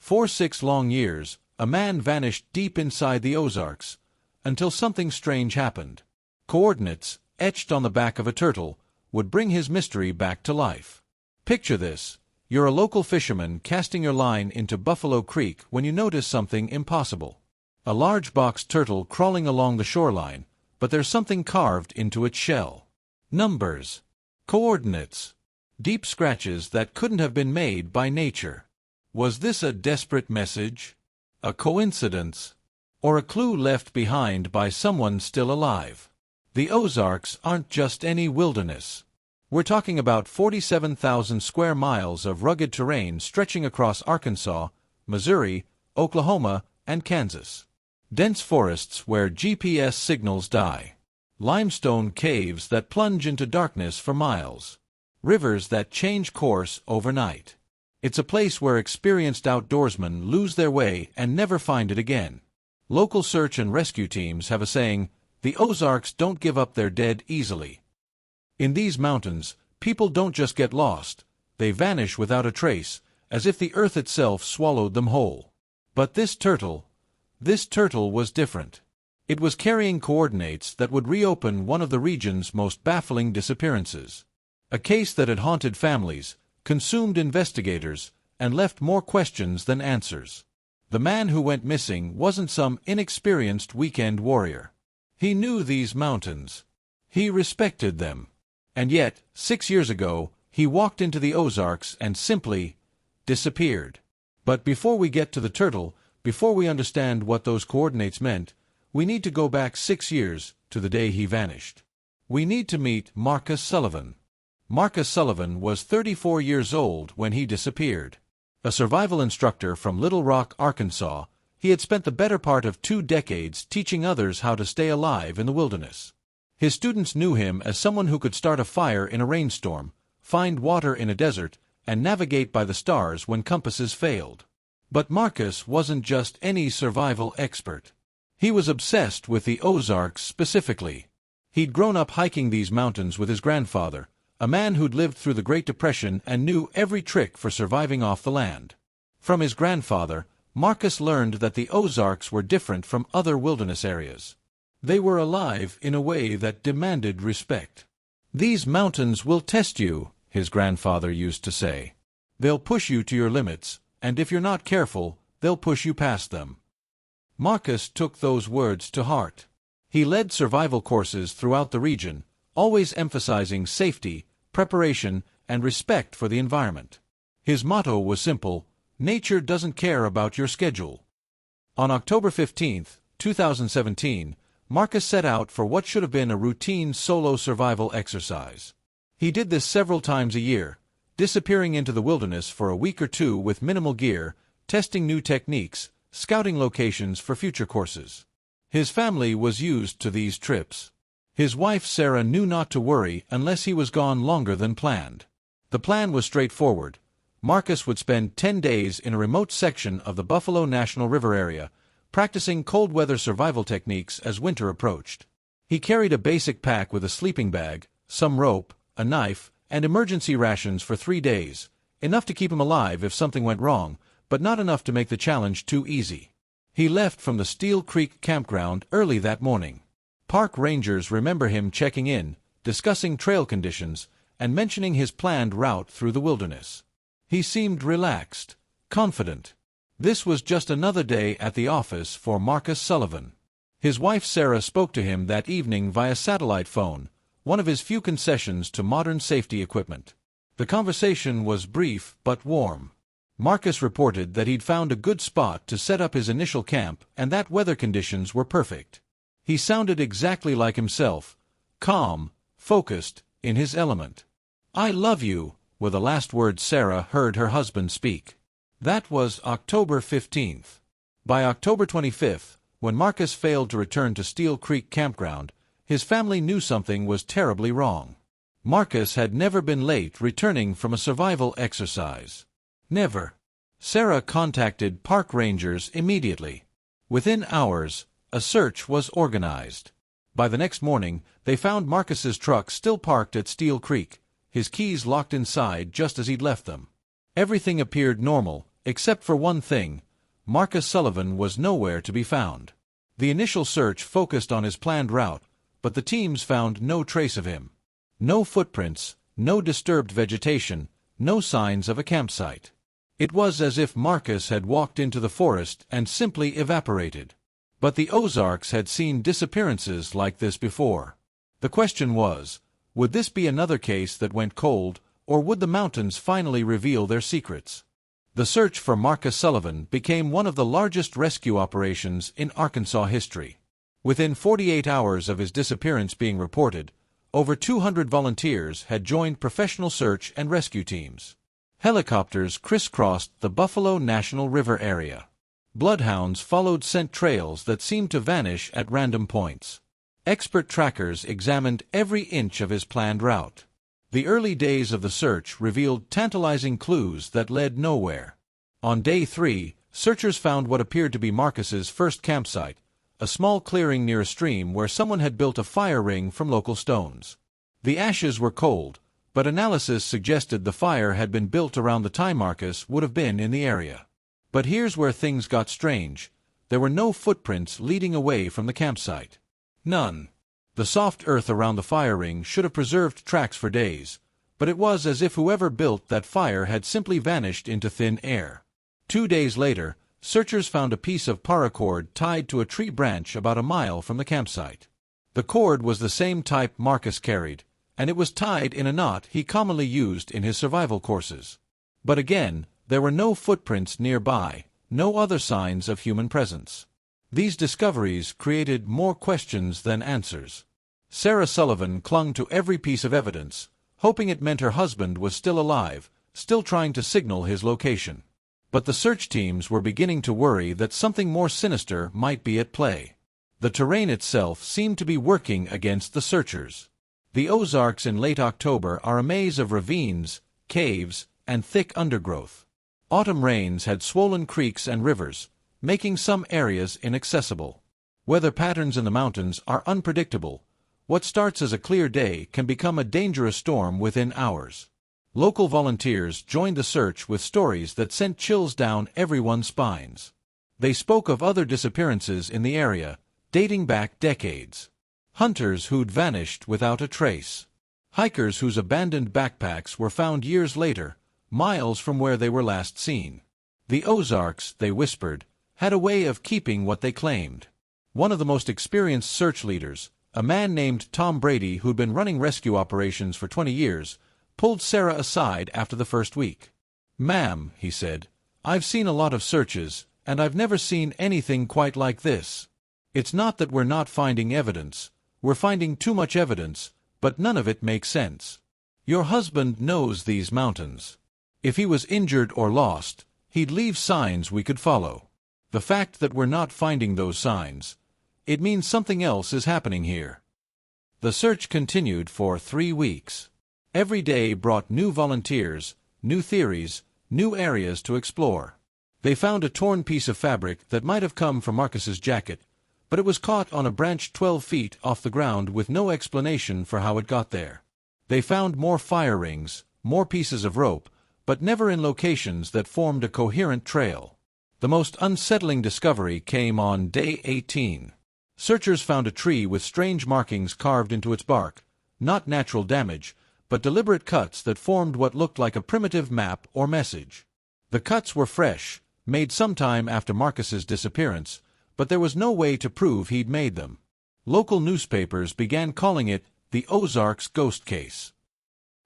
For 6 long years, a man vanished deep inside the Ozarks, until something strange happened. Coordinates, etched on the back of a turtle, would bring his mystery back to life. Picture this. You're a local fisherman casting your line into Buffalo Creek when you notice something impossible. A large box turtle crawling along the shoreline, but there's something carved into its shell. Numbers. Coordinates. Deep scratches that couldn't have been made by nature. Was this a desperate message? A coincidence? Or a clue left behind by someone still alive? The Ozarks aren't just any wilderness. We're talking about 47,000 square miles of rugged terrain stretching across Arkansas, Missouri, Oklahoma, and Kansas. Dense forests where GPS signals die. Limestone caves that plunge into darkness for miles. Rivers that change course overnight. It's a place where experienced outdoorsmen lose their way and never find it again. Local search and rescue teams have a saying, "The Ozarks don't give up their dead easily." In these mountains, people don't just get lost, they vanish without a trace, as if the earth itself swallowed them whole. But this turtle was different. It was carrying coordinates that would reopen one of the region's most baffling disappearances. A case that had haunted families, consumed investigators, and left more questions than answers. The man who went missing wasn't some inexperienced weekend warrior. He knew these mountains. He respected them. And yet, 6 years ago, he walked into the Ozarks and simply disappeared. But before we get to the turtle, before we understand what those coordinates meant, we need to go back 6 years to the day he vanished. We need to meet Marcus Sullivan. Marcus Sullivan was 34 years old when he disappeared. A survival instructor from Little Rock, Arkansas, he had spent the better part of 2 decades teaching others how to stay alive in the wilderness. His students knew him as someone who could start a fire in a rainstorm, find water in a desert, and navigate by the stars when compasses failed. But Marcus wasn't just any survival expert. He was obsessed with the Ozarks specifically. He'd grown up hiking these mountains with his grandfather, a man who'd lived through the Great Depression and knew every trick for surviving off the land. From his grandfather, Marcus learned that the Ozarks were different from other wilderness areas. They were alive in a way that demanded respect. "These mountains will test you," his grandfather used to say. "They'll push you to your limits, and if you're not careful, they'll push you past them." Marcus took those words to heart. He led survival courses throughout the region, always emphasizing safety, preparation, and respect for the environment. His motto was simple: nature doesn't care about your schedule. On October 15, 2017, Marcus set out for what should have been a routine solo survival exercise. He did this several times a year, disappearing into the wilderness for a week or two with minimal gear, testing new techniques, scouting locations for future courses. His family was used to these trips. His wife Sarah knew not to worry unless he was gone longer than planned. The plan was straightforward. Marcus would spend 10 days in a remote section of the Buffalo National River area, practicing cold-weather survival techniques as winter approached. He carried a basic pack with a sleeping bag, some rope, a knife, and emergency rations for 3 days, enough to keep him alive if something went wrong, but not enough to make the challenge too easy. He left from the Steel Creek campground early that morning. Park rangers remember him checking in, discussing trail conditions, and mentioning his planned route through the wilderness. He seemed relaxed, confident. This was just another day at the office for Marcus Sullivan. His wife Sarah spoke to him that evening via satellite phone, one of his few concessions to modern safety equipment. The conversation was brief but warm. Marcus reported that he'd found a good spot to set up his initial camp and that weather conditions were perfect. He sounded exactly like himself, calm, focused, in his element. "I love you," were the last words Sarah heard her husband speak. That was October 15th. By October 25th, when Marcus failed to return to Steel Creek campground, his family knew something was terribly wrong. Marcus had never been late returning from a survival exercise. Never. Sarah contacted park rangers immediately. Within hours, a search was organized. By the next morning, they found Marcus's truck still parked at Steel Creek, his keys locked inside just as he'd left them. Everything appeared normal, Except for one thing, Marcus Sullivan was nowhere to be found. The initial search focused on his planned route, but the teams found no trace of him. No footprints, no disturbed vegetation, no signs of a campsite. It was as if Marcus had walked into the forest and simply evaporated. But the Ozarks had seen disappearances like this before. The question was, would this be another case that went cold, or would the mountains finally reveal their secrets? The search for Marcus Sullivan became one of the largest rescue operations in Arkansas history. Within 48 hours of his disappearance being reported, over 200 volunteers had joined professional search and rescue teams. Helicopters crisscrossed the Buffalo National River area. Bloodhounds followed scent trails that seemed to vanish at random points. Expert trackers examined every inch of his planned route. The early days of the search revealed tantalizing clues that led nowhere. On day 3, searchers found what appeared to be Marcus's first campsite, a small clearing near a stream where someone had built a fire ring from local stones. The ashes were cold, but analysis suggested the fire had been built around the time Marcus would have been in the area. But here's where things got strange. There were no footprints leading away from the campsite. None. The soft earth around the fire ring should have preserved tracks for days, but it was as if whoever built that fire had simply vanished into thin air. 2 days later, searchers found a piece of paracord tied to a tree branch about a mile from the campsite. The cord was the same type Marcus carried, and it was tied in a knot he commonly used in his survival courses. But again, there were no footprints nearby, no other signs of human presence. These discoveries created more questions than answers. Sarah Sullivan clung to every piece of evidence, hoping it meant her husband was still alive, still trying to signal his location. But the search teams were beginning to worry that something more sinister might be at play. The terrain itself seemed to be working against the searchers. The Ozarks in late October are a maze of ravines, caves, and thick undergrowth. Autumn rains had swollen creeks and rivers, making some areas inaccessible. Weather patterns in the mountains are unpredictable. What starts as a clear day can become a dangerous storm within hours. Local volunteers joined the search with stories that sent chills down everyone's spines. They spoke of other disappearances in the area, dating back decades. Hunters who'd vanished without a trace. Hikers whose abandoned backpacks were found years later, miles from where they were last seen. The Ozarks, they whispered, had a way of keeping what they claimed. One of the most experienced search leaders, a man named Tom Brady who'd been running rescue operations for 20 years, pulled Sarah aside after the first week. "Ma'am," he said, "I've seen a lot of searches, and I've never seen anything quite like this. It's not that we're not finding evidence, we're finding too much evidence, but none of it makes sense. Your husband knows these mountains. If he was injured or lost, he'd leave signs we could follow. The fact that we're not finding those signs, it means something else is happening here." The search continued for 3 weeks. Every day brought new volunteers, new theories, new areas to explore. They found a torn piece of fabric that might have come from Marcus's jacket, but it was caught on a branch 12 feet off the ground with no explanation for how it got there. They found more fire rings, more pieces of rope, but never in locations that formed a coherent trail. The most unsettling discovery came on day 18. Searchers found a tree with strange markings carved into its bark, not natural damage, but deliberate cuts that formed what looked like a primitive map or message. The cuts were fresh, made sometime after Marcus's disappearance, but there was no way to prove he'd made them. Local newspapers began calling it the Ozarks ghost case.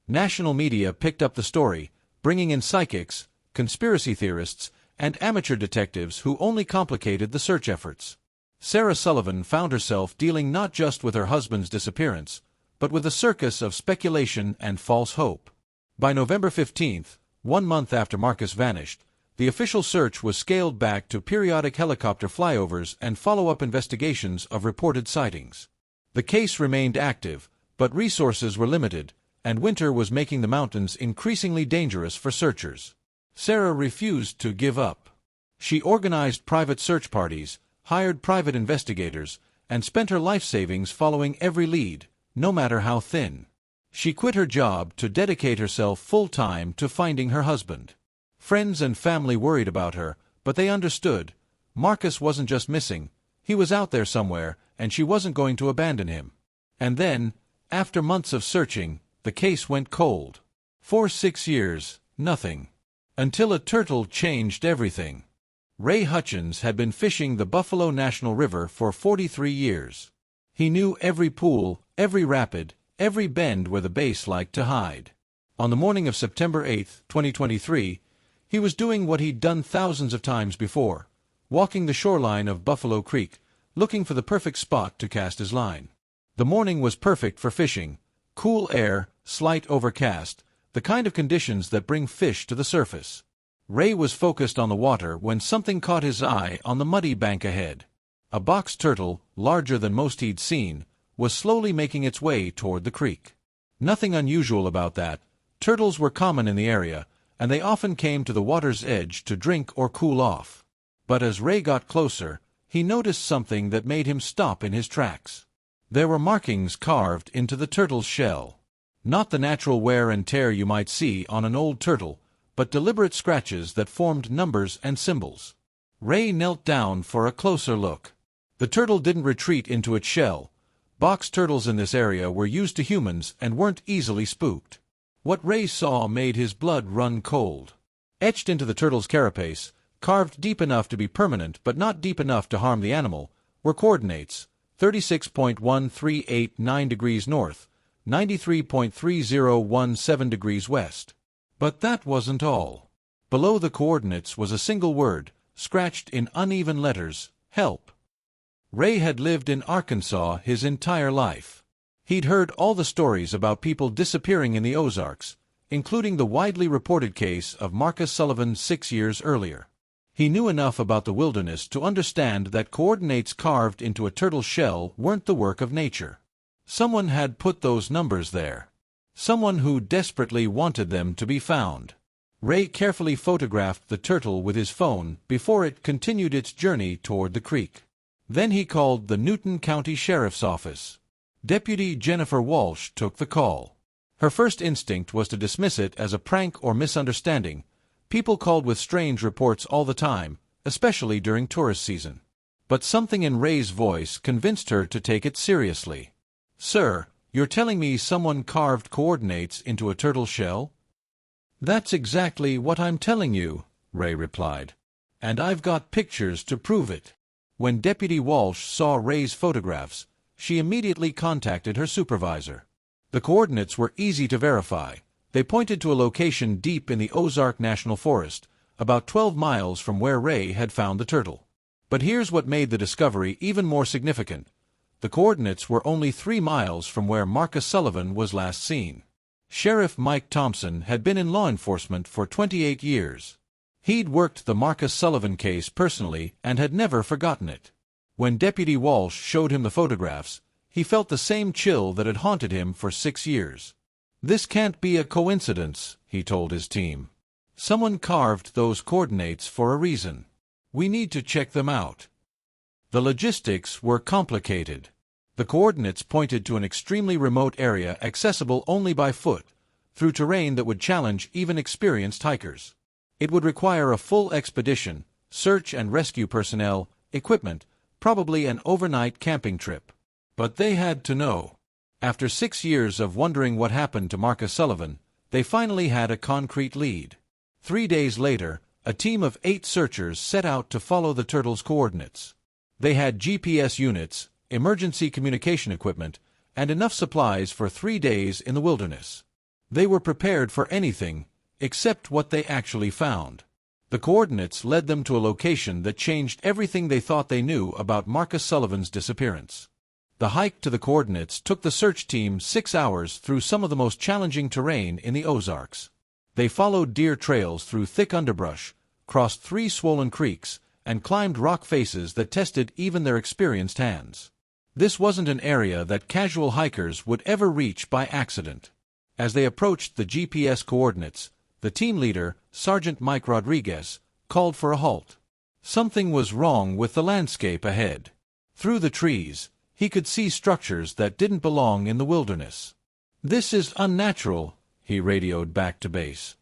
National media picked up the story, bringing in psychics, conspiracy theorists, and amateur detectives who only complicated the search efforts. Sarah Sullivan found herself dealing not just with her husband's disappearance, but with a circus of speculation and false hope. By November 15th, 1 month after Marcus vanished, the official search was scaled back to periodic helicopter flyovers and follow-up investigations of reported sightings. The case remained active, but resources were limited, and winter was making the mountains increasingly dangerous for searchers. Sarah refused to give up. She organized private search parties, hired private investigators, and spent her life savings following every lead, no matter how thin. She quit her job to dedicate herself full-time to finding her husband. Friends and family worried about her, but they understood. Marcus wasn't just missing, he was out there somewhere, and she wasn't going to abandon him. And then, after months of searching, the case went cold. For 6 years, nothing. Until a turtle changed everything. Ray Hutchins had been fishing the Buffalo National River for 43 years. He knew every pool, every rapid, every bend where the bass liked to hide. On the morning of September 8, 2023, he was doing what he'd done thousands of times before, walking the shoreline of Buffalo Creek, looking for the perfect spot to cast his line. The morning was perfect for fishing. Cool air, slight overcast, the kind of conditions that bring fish to the surface. Ray was focused on the water when something caught his eye on the muddy bank ahead. A box turtle, larger than most he'd seen, was slowly making its way toward the creek. Nothing unusual about that. Turtles were common in the area, and they often came to the water's edge to drink or cool off. But as Ray got closer, he noticed something that made him stop in his tracks. There were markings carved into the turtle's shell. Not the natural wear and tear you might see on an old turtle, but deliberate scratches that formed numbers and symbols. Ray knelt down for a closer look. The turtle didn't retreat into its shell. Box turtles in this area were used to humans and weren't easily spooked. What Ray saw made his blood run cold. Etched into the turtle's carapace, carved deep enough to be permanent but not deep enough to harm the animal, were coordinates: 36.1389 degrees north, 93.3017 degrees west. But that wasn't all. Below the coordinates was a single word, scratched in uneven letters: help. Ray had lived in Arkansas his entire life. He'd heard all the stories about people disappearing in the Ozarks, including the widely reported case of Marcus Sullivan 6 years earlier. He knew enough about the wilderness to understand that coordinates carved into a turtle's shell weren't the work of nature. Someone had put those numbers there. Someone who desperately wanted them to be found. Ray carefully photographed the turtle with his phone before it continued its journey toward the creek. Then he called the Newton County Sheriff's Office. Deputy Jennifer Walsh took the call. Her first instinct was to dismiss it as a prank or misunderstanding. People called with strange reports all the time, especially during tourist season. But something in Ray's voice convinced her to take it seriously. "Sir, you're telling me someone carved coordinates into a turtle shell?" "That's exactly what I'm telling you," Ray replied. "And I've got pictures to prove it." When Deputy Walsh saw Ray's photographs, she immediately contacted her supervisor. The coordinates were easy to verify. They pointed to a location deep in the Ozark National Forest, about 12 miles from where Ray had found the turtle. But here's what made the discovery even more significant. The coordinates were only 3 miles from where Marcus Sullivan was last seen. Sheriff Mike Thompson had been in law enforcement for 28 years. He'd worked the Marcus Sullivan case personally and had never forgotten it. When Deputy Walsh showed him the photographs, he felt the same chill that had haunted him for 6 years. "This can't be a coincidence," he told his team. "Someone carved those coordinates for a reason. We need to check them out." The logistics were complicated. The coordinates pointed to an extremely remote area accessible only by foot, through terrain that would challenge even experienced hikers. It would require a full expedition, search and rescue personnel, equipment, probably an overnight camping trip. But they had to know. After 6 years of wondering what happened to Marcus Sullivan, they finally had a concrete lead. 3 days later, a team of 8 searchers set out to follow the turtle's coordinates. They had GPS units, emergency communication equipment, and enough supplies for 3 days in the wilderness. They were prepared for anything, except what they actually found. The coordinates led them to a location that changed everything they thought they knew about Marcus Sullivan's disappearance. The hike to the coordinates took the search team 6 hours through some of the most challenging terrain in the Ozarks. They followed deer trails through thick underbrush, crossed 3 swollen creeks, and climbed rock faces that tested even their experienced hands. This wasn't an area that casual hikers would ever reach by accident. As they approached the GPS coordinates, the team leader, Sergeant Mike Rodriguez, called for a halt. Something was wrong with the landscape ahead. Through the trees, he could see structures that didn't belong in the wilderness. "This is unnatural," he radioed back to base.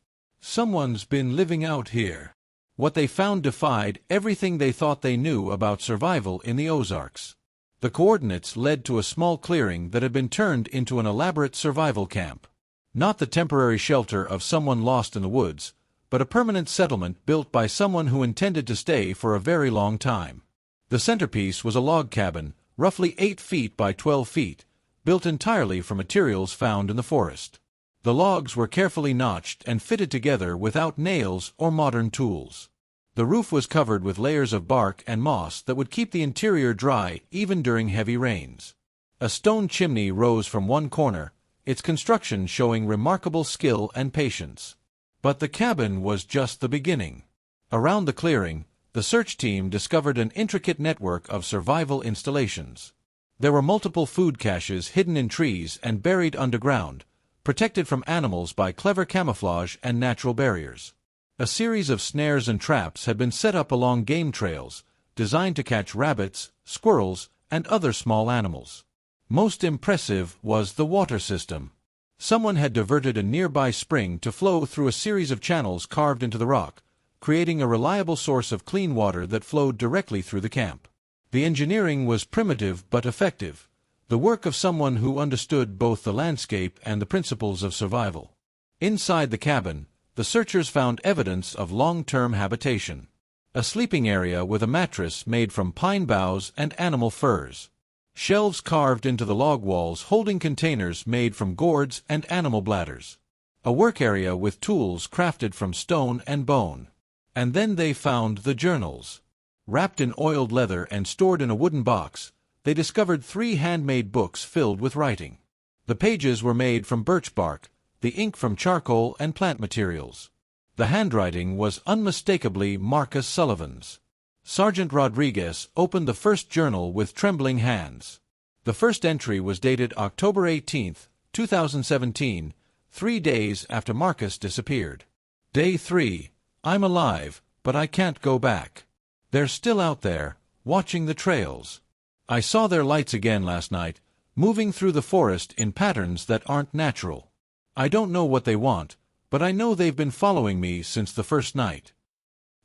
Someone's been living out here. What they found defied everything they thought they knew about survival in the Ozarks. The coordinates led to a small clearing that had been turned into an elaborate survival camp. Not the temporary shelter of someone lost in the woods, but a permanent settlement built by someone who intended to stay for a very long time. The centerpiece was a log cabin, roughly 8 feet by 12 feet, built entirely from materials found in the forest. The logs were carefully notched and fitted together without nails or modern tools. The roof was covered with layers of bark and moss that would keep the interior dry even during heavy rains. A stone chimney rose from one corner, its construction showing remarkable skill and patience. But the cabin was just the beginning. Around the clearing, the search team discovered an intricate network of survival installations. There were multiple food caches hidden in trees and buried underground, protected from animals by clever camouflage and natural barriers. A series of snares and traps had been set up along game trails, designed to catch rabbits, squirrels, and other small animals. Most impressive was the water system. Someone had diverted a nearby spring to flow through a series of channels carved into the rock, creating a reliable source of clean water that flowed directly through the camp. The engineering was primitive but effective, the work of someone who understood both the landscape and the principles of survival. Inside the cabin, the searchers found evidence of long-term habitation. A sleeping area with a mattress made from pine boughs and animal furs. Shelves carved into the log walls holding containers made from gourds and animal bladders. A work area with tools crafted from stone and bone. And then they found the journals. Wrapped in oiled leather and stored in a wooden box, they discovered 3 handmade books filled with writing. The pages were made from birch bark, the ink from charcoal and plant materials. The handwriting was unmistakably Marcus Sullivan's. Sergeant Rodriguez opened the first journal with trembling hands. The first entry was dated October 18, 2017, 3 days after Marcus disappeared. Day 3. I'm alive, but I can't go back. They're still out there, watching the trails. I saw their lights again last night, moving through the forest in patterns that aren't natural. I don't know what they want, but I know they've been following me since the first night.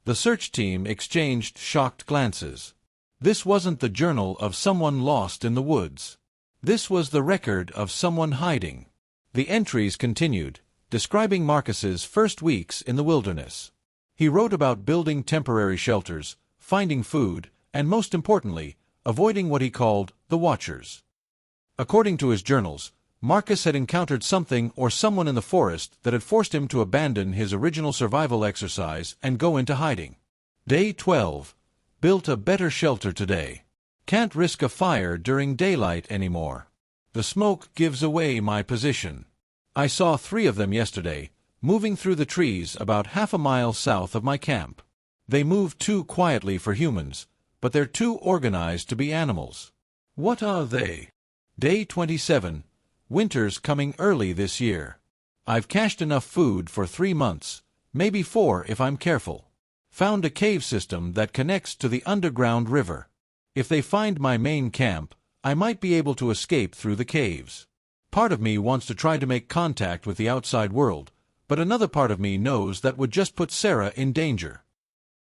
The search team exchanged shocked glances. This wasn't the journal of someone lost in the woods. This was the record of someone hiding. The entries continued, describing Marcus's first weeks in the wilderness. He wrote about building temporary shelters, finding food, and most importantly, avoiding what he called the Watchers. According to his journals, Marcus had encountered something or someone in the forest that had forced him to abandon his original survival exercise and go into hiding. Day 12. Built a better shelter today. Can't risk a fire during daylight anymore. The smoke gives away my position. I saw 3 of them yesterday, moving through the trees about half a mile south of my camp. They move too quietly for humans, but they're too organized to be animals. What are they? Day 27. Winter's coming early this year. I've cached enough food for 3 months, maybe 4 if I'm careful. Found a cave system that connects to the underground river. If they find my main camp, I might be able to escape through the caves. Part of me wants to try to make contact with the outside world, but another part of me knows that would just put Sarah in danger.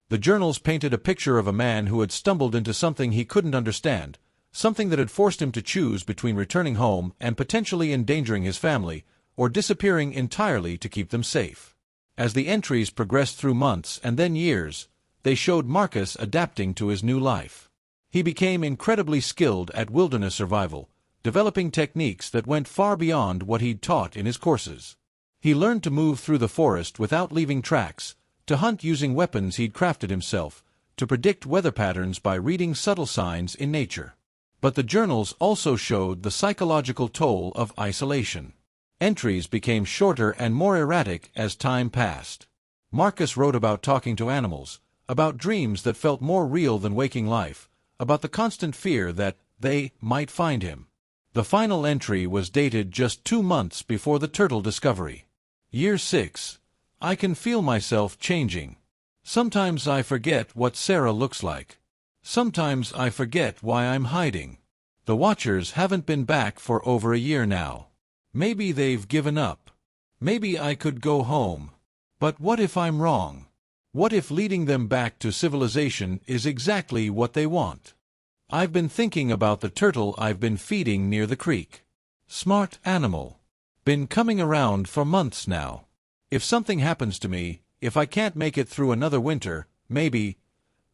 The journals painted a picture of a man who had stumbled into something he couldn't understand, something that had forced him to choose between returning home and potentially endangering his family, or disappearing entirely to keep them safe. As the entries progressed through months and then years, they showed Marcus adapting to his new life. He became incredibly skilled at wilderness survival, developing techniques that went far beyond what he'd taught in his courses. He learned to move through the forest without leaving tracks, to hunt using weapons he'd crafted himself, to predict weather patterns by reading subtle signs in nature. But the journals also showed the psychological toll of isolation. Entries became shorter and more erratic as time passed. Marcus wrote about talking to animals, about dreams that felt more real than waking life, about the constant fear that they might find him. The final entry was dated just 2 months before the turtle discovery. Year 6. I can feel myself changing. Sometimes I forget what Sarah looks like. Sometimes I forget why I'm hiding. The Watchers haven't been back for over a year now. Maybe they've given up. Maybe I could go home. But what if I'm wrong? What if leading them back to civilization is exactly what they want? I've been thinking about the turtle I've been feeding near the creek. Smart animal. Been coming around for months now. If something happens to me, if I can't make it through another winter, maybe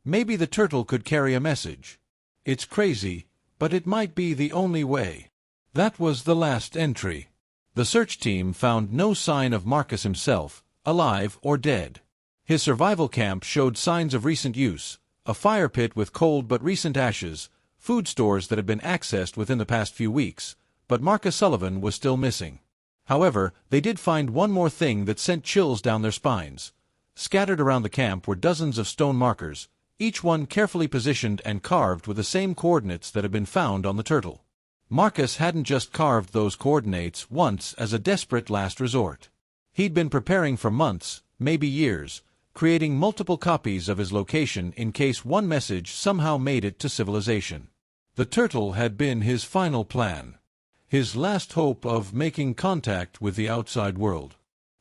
the turtle could carry a message. It's crazy, but it might be the only way. That was the last entry. The search team found no sign of Marcus himself, alive or dead. His survival camp showed signs of recent use, a fire pit with cold but recent ashes, food stores that had been accessed within the past few weeks, but Marcus Sullivan was still missing. However, they did find one more thing that sent chills down their spines. Scattered around the camp were dozens of stone markers, each one carefully positioned and carved with the same coordinates that had been found on the turtle. Marcus hadn't just carved those coordinates once as a desperate last resort. He'd been preparing for months, maybe years, creating multiple copies of his location in case one message somehow made it to civilization. The turtle had been his final plan, his last hope of making contact with the outside world.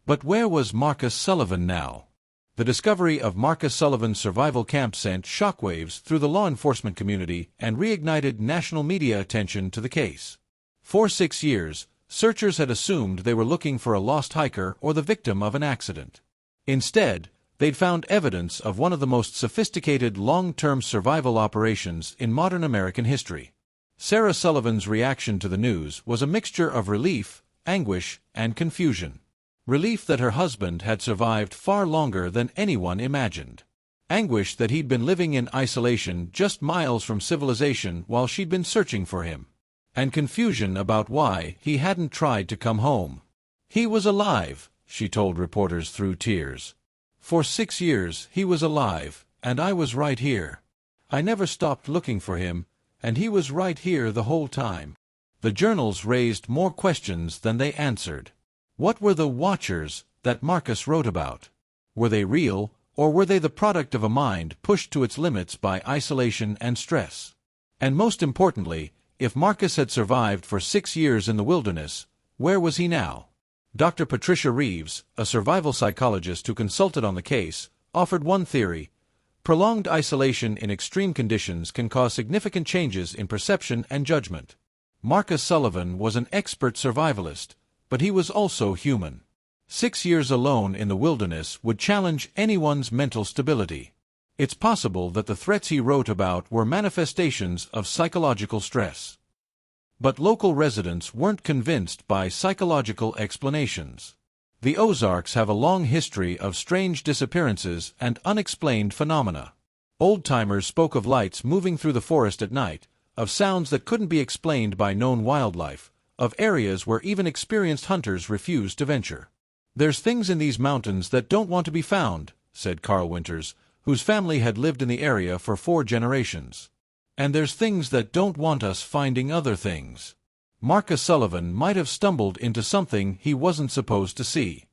But where was Marcus Sullivan now? The discovery of Marcus Sullivan's survival camp sent shockwaves through the law enforcement community and reignited national media attention to the case. For 6 years, searchers had assumed they were looking for a lost hiker or the victim of an accident. Instead, they'd found evidence of one of the most sophisticated long-term survival operations in modern American history. Sarah Sullivan's reaction to the news was a mixture of relief, anguish, and confusion. Relief that her husband had survived far longer than anyone imagined. Anguish that he'd been living in isolation just miles from civilization while she'd been searching for him. And confusion about why he hadn't tried to come home. He was alive, she told reporters through tears. For 6 years he was alive, and I was right here. I never stopped looking for him, and he was right here the whole time. The journals raised more questions than they answered. What were the Watchers that Marcus wrote about? Were they real, or were they the product of a mind pushed to its limits by isolation and stress? And most importantly, if Marcus had survived for 6 years in the wilderness, where was he now? Dr. Patricia Reeves, a survival psychologist who consulted on the case, offered one theory. Prolonged isolation in extreme conditions can cause significant changes in perception and judgment. Marcus Sullivan was an expert survivalist, but he was also human. 6 years alone in the wilderness would challenge anyone's mental stability. It's possible that the threats he wrote about were manifestations of psychological stress. But local residents weren't convinced by psychological explanations. The Ozarks have a long history of strange disappearances and unexplained phenomena. Old-timers spoke of lights moving through the forest at night, of sounds that couldn't be explained by known wildlife, of areas where even experienced hunters refused to venture. "There's things in these mountains that don't want to be found," said Carl Winters, whose family had lived in the area for 4 generations. "And there's things that don't want us finding other things." Marcus Sullivan might have stumbled into something he wasn't supposed to see.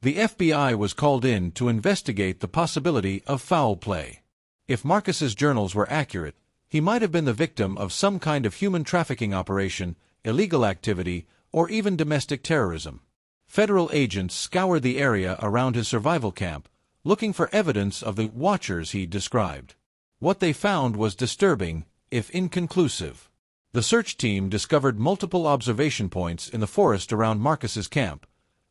The FBI was called in to investigate the possibility of foul play. If Marcus's journals were accurate, he might have been the victim of some kind of human trafficking operation, illegal activity, or even domestic terrorism. Federal agents scoured the area around his survival camp, looking for evidence of the Watchers he described. What they found was disturbing, if inconclusive. The search team discovered multiple observation points in the forest around Marcus's camp,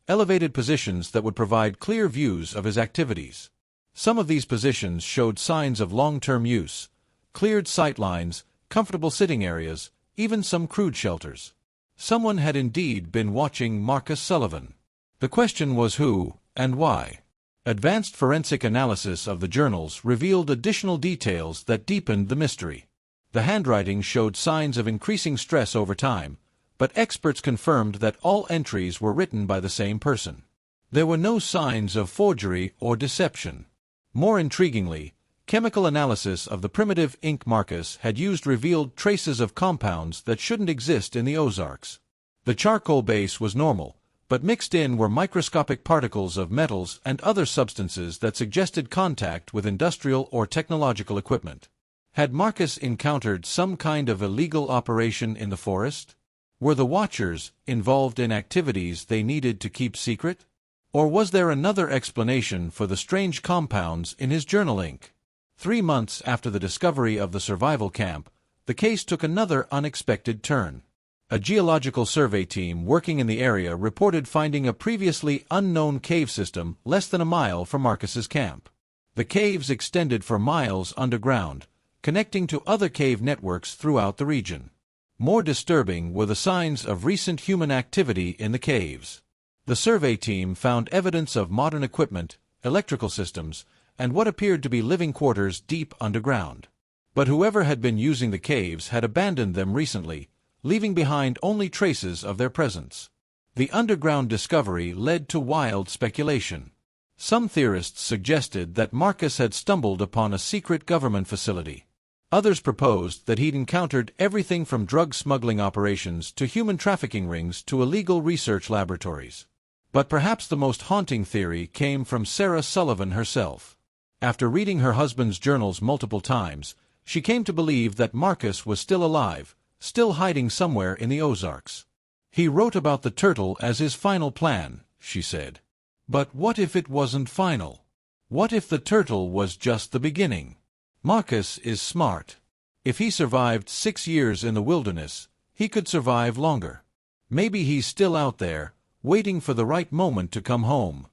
elevated positions that would provide clear views of his activities. Some of these positions showed signs of long-term use, cleared sight lines, comfortable sitting areas, even some crude shelters. Someone had indeed been watching Marcus Sullivan. The question was who, and why. Advanced forensic analysis of the journals revealed additional details that deepened the mystery. The handwriting showed signs of increasing stress over time, but experts confirmed that all entries were written by the same person. There were no signs of forgery or deception. More intriguingly, chemical analysis of the primitive ink Marcus had used revealed traces of compounds that shouldn't exist in the Ozarks. The charcoal base was normal, but mixed in were microscopic particles of metals and other substances that suggested contact with industrial or technological equipment. Had Marcus encountered some kind of illegal operation in the forest? Were the Watchers involved in activities they needed to keep secret? Or was there another explanation for the strange compounds in his journal ink? 3 months after the discovery of the survival camp, the case took another unexpected turn. A geological survey team working in the area reported finding a previously unknown cave system less than a mile from Marcus's camp. The caves extended for miles underground, connecting to other cave networks throughout the region. More disturbing were the signs of recent human activity in the caves. The survey team found evidence of modern equipment, electrical systems, and what appeared to be living quarters deep underground. But whoever had been using the caves had abandoned them recently, leaving behind only traces of their presence. The underground discovery led to wild speculation. Some theorists suggested that Marcus had stumbled upon a secret government facility. Others proposed that he'd encountered everything from drug smuggling operations to human trafficking rings to illegal research laboratories. But perhaps the most haunting theory came from Sarah Sullivan herself. After reading her husband's journals multiple times, she came to believe that Marcus was still alive, still hiding somewhere in the Ozarks. He wrote about the turtle as his final plan, she said. But what if it wasn't final? What if the turtle was just the beginning? Marcus is smart. If he survived 6 years in the wilderness, he could survive longer. Maybe he's still out there, waiting for the right moment to come home.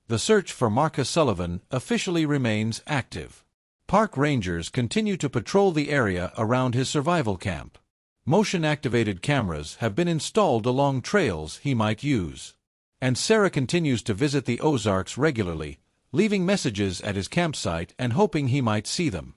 The search for Marcus Sullivan officially remains active. Park rangers continue to patrol the area around his survival camp. Motion-activated cameras have been installed along trails he might use. And Sarah continues to visit the Ozarks regularly, leaving messages at his campsite and hoping he might see them.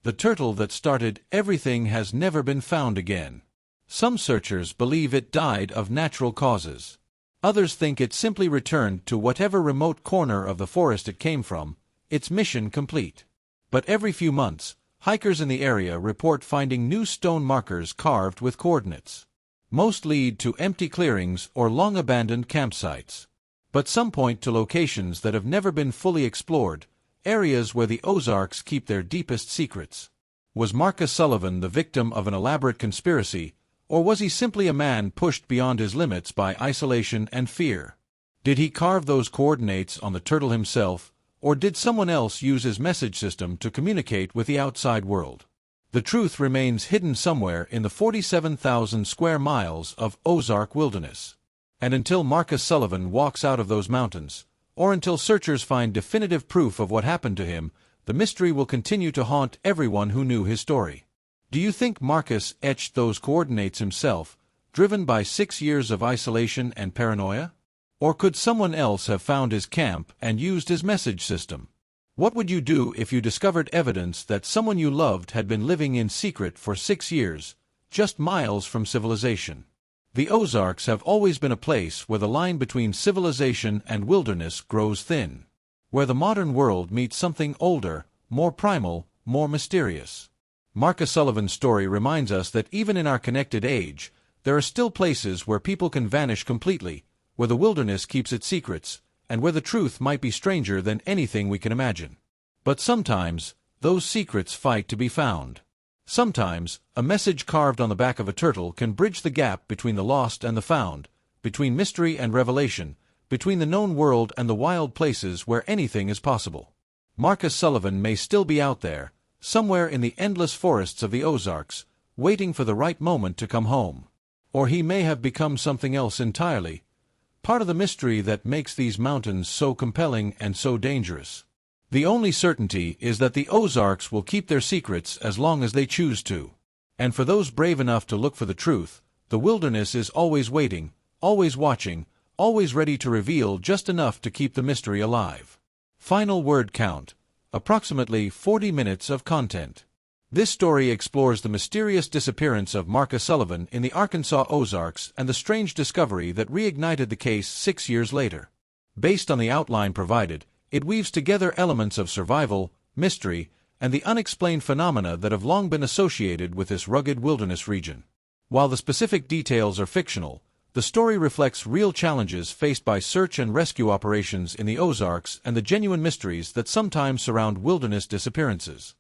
The turtle that started everything has never been found again. Some searchers believe it died of natural causes. Others think it simply returned to whatever remote corner of the forest it came from, its mission complete. But every few months, hikers in the area report finding new stone markers carved with coordinates. Most lead to empty clearings or long-abandoned campsites. But some point to locations that have never been fully explored, areas where the Ozarks keep their deepest secrets. Was Marcus Sullivan the victim of an elaborate conspiracy, or was he simply a man pushed beyond his limits by isolation and fear? Did he carve those coordinates on the turtle himself, or did someone else use his message system to communicate with the outside world? The truth remains hidden somewhere in the 47,000 square miles of Ozark wilderness. And until Marcus Sullivan walks out of those mountains, or until searchers find definitive proof of what happened to him, the mystery will continue to haunt everyone who knew his story. Do you think Marcus etched those coordinates himself, driven by 6 years of isolation and paranoia? Or could someone else have found his camp and used his message system? What would you do if you discovered evidence that someone you loved had been living in secret for 6 years, just miles from civilization? The Ozarks have always been a place where the line between civilization and wilderness grows thin, where the modern world meets something older, more primal, more mysterious. Marcus Sullivan's story reminds us that even in our connected age, there are still places where people can vanish completely, where the wilderness keeps its secrets, and where the truth might be stranger than anything we can imagine. But sometimes, those secrets fight to be found. Sometimes, a message carved on the back of a turtle can bridge the gap between the lost and the found, between mystery and revelation, between the known world and the wild places where anything is possible. Marcus Sullivan may still be out there, somewhere in the endless forests of the Ozarks, waiting for the right moment to come home. Or he may have become something else entirely, part of the mystery that makes these mountains so compelling and so dangerous. The only certainty is that the Ozarks will keep their secrets as long as they choose to. And for those brave enough to look for the truth, the wilderness is always waiting, always watching, always ready to reveal just enough to keep the mystery alive. Final word count: approximately 40 minutes of content. This story explores the mysterious disappearance of Marcus Sullivan in the Arkansas Ozarks and the strange discovery that reignited the case 6 years later. Based on the outline provided, it weaves together elements of survival, mystery, and the unexplained phenomena that have long been associated with this rugged wilderness region. While the specific details are fictional, the story reflects real challenges faced by search and rescue operations in the Ozarks and the genuine mysteries that sometimes surround wilderness disappearances.